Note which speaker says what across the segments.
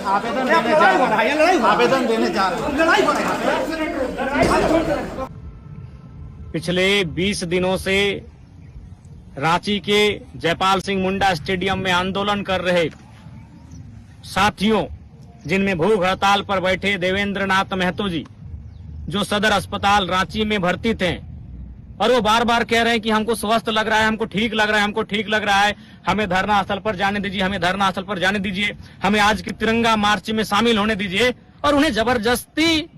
Speaker 1: आवेदन देने जा रहे हैं।
Speaker 2: पिछले 20 दिनों से रांची के जयपाल सिंह मुंडा स्टेडियम में आंदोलन कर रहे साथियों, जिनमें भूख हड़ताल पर बैठे देवेंद्र नाथ महतो जी, जो सदर अस्पताल रांची में भर्ती थे, और वो बार बार कह रहे हैं कि हमको स्वस्थ लग रहा है, हमको ठीक लग रहा है, हमको ठीक लग रहा है, हमें धरना स्थल पर जाने दीजिए, हमें धरना स्थल पर जाने दीजिए, हमें आज की तिरंगा मार्च में शामिल होने दीजिए, और उन्हें जबरदस्ती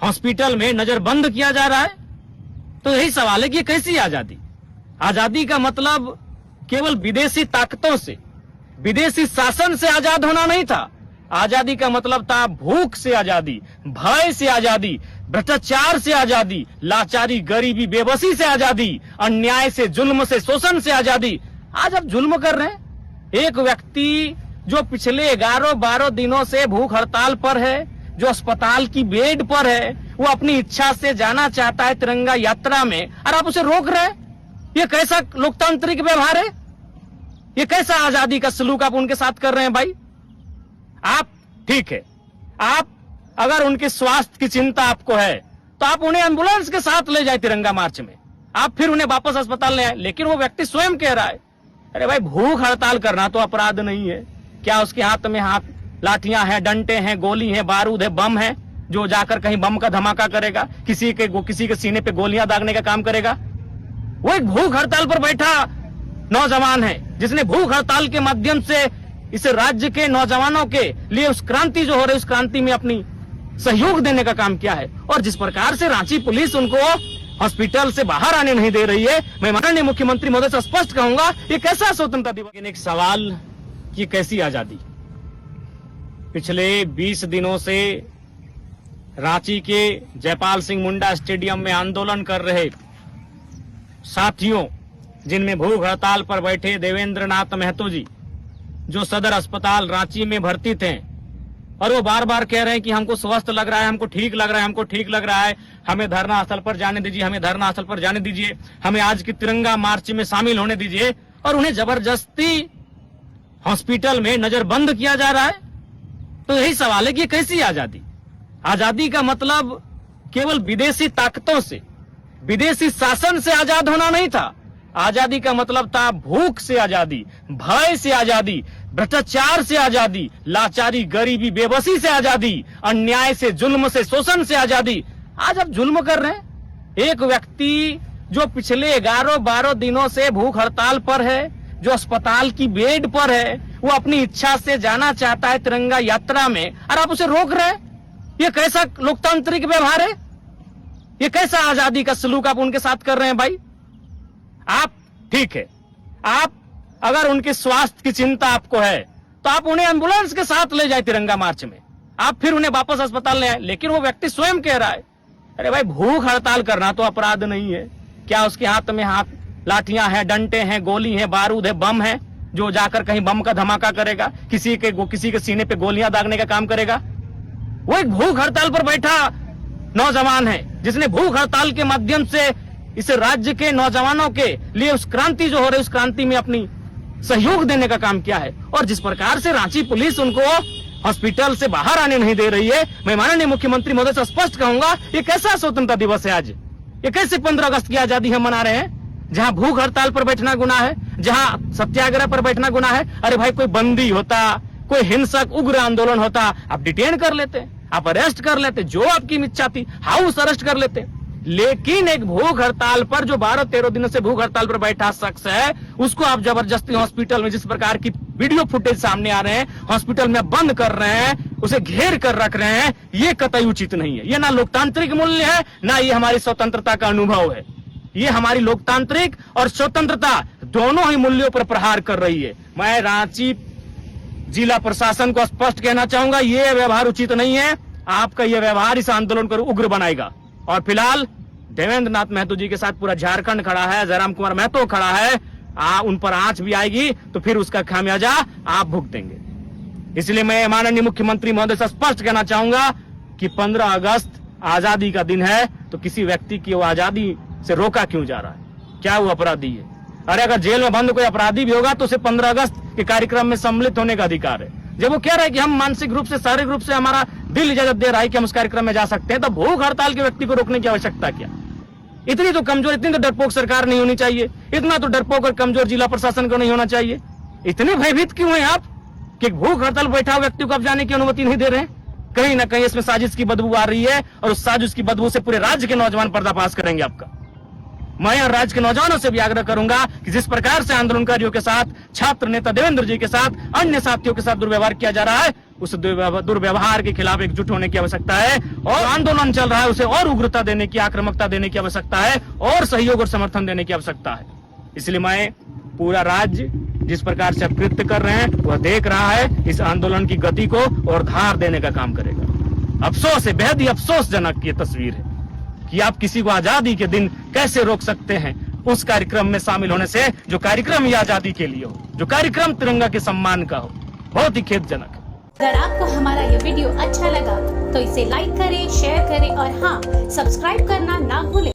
Speaker 2: हॉस्पिटल में नजरबंद किया जा रहा है। तो यही सवाल है कि ये कैसी आजादी? आजादी का मतलब केवल विदेशी ताकतों से, विदेशी शासन से आजाद होना नहीं था। आजादी का मतलब था भूख से आजादी, भय से आजादी, भ्रष्टाचार से आजादी, लाचारी, गरीबी, बेबसी से आजादी, अन्याय से, जुल्म से, शोषण से आजादी। आज आप जुल्म कर रहे हैं। एक व्यक्ति जो पिछले 11-12 दिनों से भूख हड़ताल पर है, जो अस्पताल की बेड पर है, वो अपनी इच्छा से जाना चाहता है तिरंगा यात्रा में, और आप उसे रोक रहे हैं। ये कैसा लोकतांत्रिक व्यवहार है? ये कैसा आजादी का सलूक आप उनके साथ कर रहे हैं? भाई आप ठीक है, आप अगर उनके स्वास्थ्य की चिंता आपको है तो आप उन्हें एम्बुलेंस के साथ ले जाए तिरंगा मार्च में, आप फिर उन्हें वापस अस्पताल ले आए। लेकिन वो व्यक्ति स्वयं कह रहा है, अरे भाई भूख हड़ताल करना तो अपराध नहीं है क्या? उसके हाथ में लाठियां हैं, डंडे हैं, गोली है, बारूद है, बम है, जो जाकर कहीं बम का धमाका करेगा, किसी के सीने पे गोलियां दागने का काम करेगा। वो एक भूख हड़ताल पर बैठा नौजवान है, जिसने भूख हड़ताल के माध्यम से इस राज्य के नौजवानों के लिए उस क्रांति जो हो रही, उस क्रांति में अपनी सहयोग देने का काम किया है। और जिस प्रकार से रांची पुलिस उनको हॉस्पिटल से बाहर आने नहीं दे रही है, मैं माननीय मुख्यमंत्री महोदय से स्पष्ट कहूंगा, ये कैसा स्वतंत्रता दिवस? एक सवाल कि कैसी आजादी? पिछले 20 दिनों से रांची के जयपाल सिंह मुंडा स्टेडियम में आंदोलन कर रहे साथियों, जिनमें भूख हड़ताल पर बैठे देवेंद्र नाथ महतो जी, जो सदर अस्पताल रांची में भर्ती थे, और वो बार बार कह रहे हैं कि हमको स्वस्थ लग रहा है, हमको ठीक लग रहा है, हमको ठीक लग रहा है, हमें धरना स्थल पर जाने दीजिए, हमें धरना स्थल पर जाने दीजिए, हमें आज की तिरंगा मार्च में शामिल होने दीजिए, और उन्हें जबरदस्ती हॉस्पिटल में नजरबंद किया जा रहा है। तो यही सवाल है कि कैसी आजादी? आजादी का मतलब केवल विदेशी ताकतों से, विदेशी शासन से आजाद होना नहीं था। आजादी का मतलब था भूख से आजादी, भय से आजादी, भ्रष्टाचार से आजादी, लाचारी, गरीबी, बेबसी से आजादी, अन्याय से, जुल्म से, शोषण से आजादी। आज आप जुल्म कर रहे हैं। एक व्यक्ति जो पिछले 11-12 दिनों से भूख हड़ताल पर है, जो अस्पताल की बेड पर है, वो अपनी इच्छा से जाना चाहता है तिरंगा यात्रा में, और आप उसे रोक रहे हैं। ये कैसा लोकतांत्रिक व्यवहार है? ये कैसा आजादी का सलूक आप उनके साथ कर रहे हैं? भाई आप ठीक है, आप अगर उनके स्वास्थ्य की चिंता आपको है तो आप उन्हें एम्बुलेंस के साथ ले जाए तिरंगा मार्च में, आप फिर उन्हें वापस अस्पताल ले आए। लेकिन वो व्यक्ति स्वयं कह रहा है, अरे भाई भूख हड़ताल करना तो अपराध नहीं है क्या? उसके हाथ में लाठियां हैं, डंडे हैं, गोली है, बारूद है, बम है, जो जाकर कहीं बम का धमाका करेगा, किसी के सीने पे गोलियां दागने का काम करेगा। वो एक भूख हड़ताल पर बैठा नौजवान है, जिसने भूख हड़ताल के माध्यम से इस राज्य के नौजवानों के लिए उस क्रांति जो हो रही, उस क्रांति में अपनी सहयोग देने का काम किया है। और जिस प्रकार से रांची पुलिस उनको हॉस्पिटल से बाहर आने नहीं दे रही है, मैं माननीय मुख्यमंत्री महोदय से स्पष्ट कहूंगा, ये कैसा स्वतंत्रता दिवस है आज? ये कैसे 15 अगस्त की आजादी हम मना रहे हैं, जहां भूख हड़ताल पर बैठना गुनाह है, जहां सत्याग्रह पर बैठना गुनाह है? अरे भाई कोई बंदी होता, कोई हिंसक उग्र आंदोलन होता, आप डिटेन कर लेते, आप अरेस्ट कर लेते, जो आपकी इच्छा थी हाउस अरेस्ट कर लेते। लेकिन एक भूख हड़ताल पर, जो 12-13 दिनों से भूख हड़ताल पर बैठा शख्स है, उसको आप जबरदस्ती हॉस्पिटल में, जिस प्रकार की वीडियो फुटेज सामने आ रहे हैं, हॉस्पिटल में बंद कर रहे हैं, उसे घेर कर रख रहे हैं, ये कतई उचित नहीं है। ये ना लोकतांत्रिक मूल्य है, ना ये हमारी स्वतंत्रता का अनुभव है। ये हमारी लोकतांत्रिक और स्वतंत्रता दोनों ही मूल्यों पर प्रहार कर रही है। मैं रांची जिला प्रशासन को स्पष्ट कहना चाहूंगा, ये व्यवहार उचित नहीं है। आपका यह व्यवहार इस आंदोलन को उग्र बनाएगा। और फिलहाल देवेंद्र नाथ महतो जी के साथ पूरा झारखंड खड़ा है, जयराम कुमार महतो खड़ा है। उन पर आंच भी आएगी तो फिर उसका खामियाजा आप भुगतेंगे। इसलिए मैं माननीय मुख्यमंत्री महोदय से स्पष्ट कहना चाहूंगा कि 15 अगस्त आजादी का दिन है, तो किसी व्यक्ति की वो आजादी से रोका क्यों जा रहा है? क्या वो अपराधी है? अरे अगर जेल में बंद कोई अपराधी भी होगा तो उसे 15 अगस्त के कार्यक्रम में सम्मिलित होने का अधिकार है। जब वो कह रहा है कि हम मानसिक रूप से, शारीरिक रूप से हमारा दिल इजाजत दे रहा है कि हम उस कार्यक्रम में जा सकते हैं, तो भूख हड़ताल के व्यक्ति को रोकने की आवश्यकता क्या? इतनी तो कमजोर, इतनी तो डरपोक सरकार नहीं होनी चाहिए, इतना तो डरपोक और कमजोर जिला प्रशासन को नहीं होना चाहिए। इतने भयभीत क्यों हैं आप कि भूख हड़ताल बैठा व्यक्ति को अब जाने की अनुमति नहीं दे रहे हैं? कहीं ना कहीं इसमें साजिश की बदबू आ रही है, और उस साजिश की बदबू से पूरे राज्य के नौजवान पर्दाफाश करेंगे आपका। मैं और राज्य के नौजवानों से भी आग्रह करूंगा कि जिस प्रकार से आंदोलनकारियों के साथ, छात्र नेता देवेंद्र जी के साथ, अन्य साथियों के साथ दुर्व्यवहार किया जा रहा है, उस दुर्व्यवहार के खिलाफ एकजुट होने की आवश्यकता है, और आंदोलन चल रहा है उसे और उग्रता देने की, आक्रामकता देने की आवश्यकता है, और सहयोग और समर्थन देने की आवश्यकता है। इसलिए मैं पूरा राज्य जिस प्रकार से कृत्य कर रहे हैं वह देख रहा है, इस आंदोलन की गति को और धार देने का काम करेगा। अफसोस है, बेहद ही अफसोसजनक ये तस्वीर है कि आप किसी को आजादी के दिन कैसे रोक सकते हैं उस कार्यक्रम में शामिल होने से, जो कार्यक्रम ही आजादी के लिए हो, जो कार्यक्रम तिरंगा के सम्मान का हो। बहुत ही खेदजनक है।
Speaker 3: अगर आपको हमारा ये वीडियो अच्छा लगा तो इसे लाइक करें, शेयर करें और हाँ, सब्सक्राइब करना ना भूलें।